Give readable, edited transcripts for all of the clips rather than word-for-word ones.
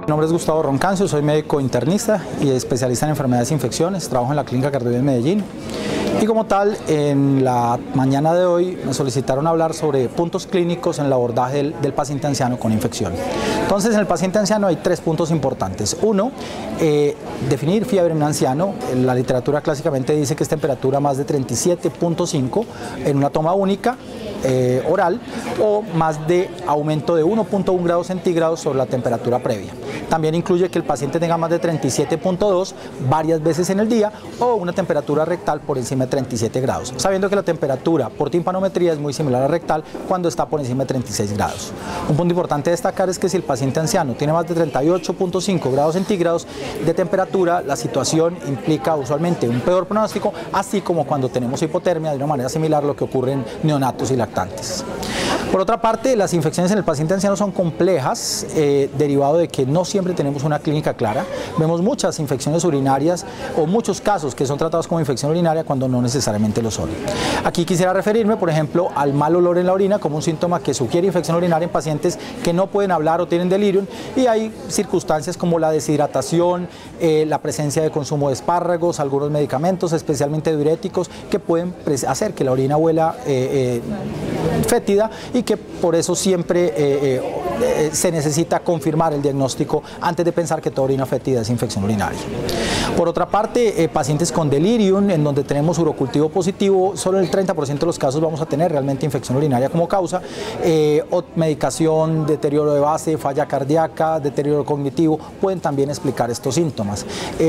Mi nombre es Gustavo Roncancio, soy médico internista y especialista en enfermedades e infecciones. Trabajo en la Clínica Cardíaca en Medellín. Y como tal, en la mañana de hoy me solicitaron hablar sobre puntos clínicos en el abordaje del paciente anciano con infección. Entonces, en el paciente anciano hay 3 puntos importantes. Uno, definir fiebre en un anciano. La literatura clásicamente dice que es temperatura más de 37.5 en una toma única oral o más de aumento de 1.1 grados centígrados sobre la temperatura previa. También incluye que el paciente tenga más de 37.2 varias veces en el día o una temperatura rectal por encima de 37 grados, sabiendo que la temperatura por timpanometría es muy similar a rectal cuando está por encima de 36 grados. Un punto importante a destacar es que si el paciente anciano tiene más de 38.5 grados centígrados de temperatura, la situación implica usualmente un peor pronóstico, así como cuando tenemos hipotermia, de una manera similar a lo que ocurre en neonatos y lactantes. Por otra parte, las infecciones en el paciente anciano son complejas, derivado de que no siempre tenemos una clínica clara. Vemos muchas infecciones urinarias o muchos casos que son tratados como infección urinaria cuando no necesariamente lo son. Aquí quisiera referirme, por ejemplo, al mal olor en la orina como un síntoma que sugiere infección urinaria en pacientes que no pueden hablar o tienen delirium, y hay circunstancias como la deshidratación, la presencia de consumo de espárragos, algunos medicamentos, especialmente diuréticos, que pueden hacer que la orina huela fétida, y que por eso siempre se necesita confirmar el diagnóstico antes de pensar que toda orina fétida es infección urinaria. Por otra parte, pacientes con delirium, en donde tenemos urocultivo positivo, solo en el 30% de los casos vamos a tener realmente infección urinaria como causa, o medicación, deterioro de base, falla cardíaca, deterioro cognitivo, pueden también explicar estos síntomas.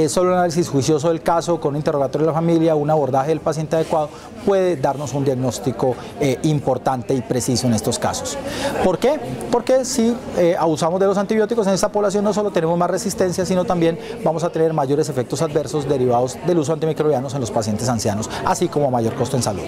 Solo un análisis juicioso del caso, con un interrogatorio de la familia, un abordaje del paciente adecuado, puede darnos un diagnóstico importante y preciso en estos casos. ¿Por qué? Porque si abusamos de los antibióticos en esta población, no solo tenemos más resistencia, sino también vamos a tener mayores efectos adversos derivados del uso de antimicrobianos en los pacientes ancianos, así como mayor costo en salud.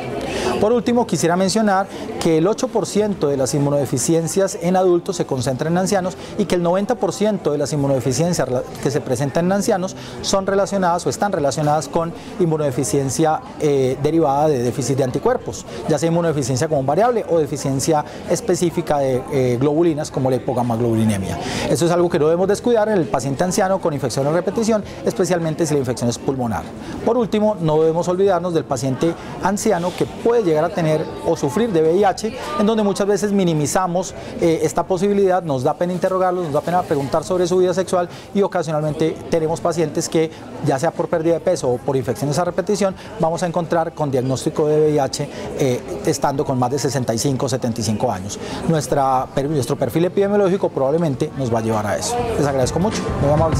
Por último, quisiera mencionar que el 8% de las inmunodeficiencias en adultos se concentran en ancianos y que el 90% de las inmunodeficiencias que se presentan en ancianos son relacionadas o están relacionadas con inmunodeficiencia derivada de déficit de anticuerpos, ya sea inmunodeficiencia común variable o deficiencia específica de globulinas como la hipogammaglobulinemia. Eso es algo que no debemos descuidar en el paciente anciano con infección a repetición, especialmente si la infección es pulmonar. Por último, no debemos olvidarnos del paciente anciano que puede llegar a tener o sufrir de VIH, en donde muchas veces minimizamos esta posibilidad, nos da pena interrogarlos, nos da pena preguntar sobre su vida sexual, y ocasionalmente tenemos pacientes que, ya sea por pérdida de peso o por infecciones a repetición, vamos a encontrar con diagnóstico de VIH estando con más de 65 o 75 años. Nuestro perfil epidemiológico probablemente nos va a llevar a eso. Les agradezco mucho, muy amables.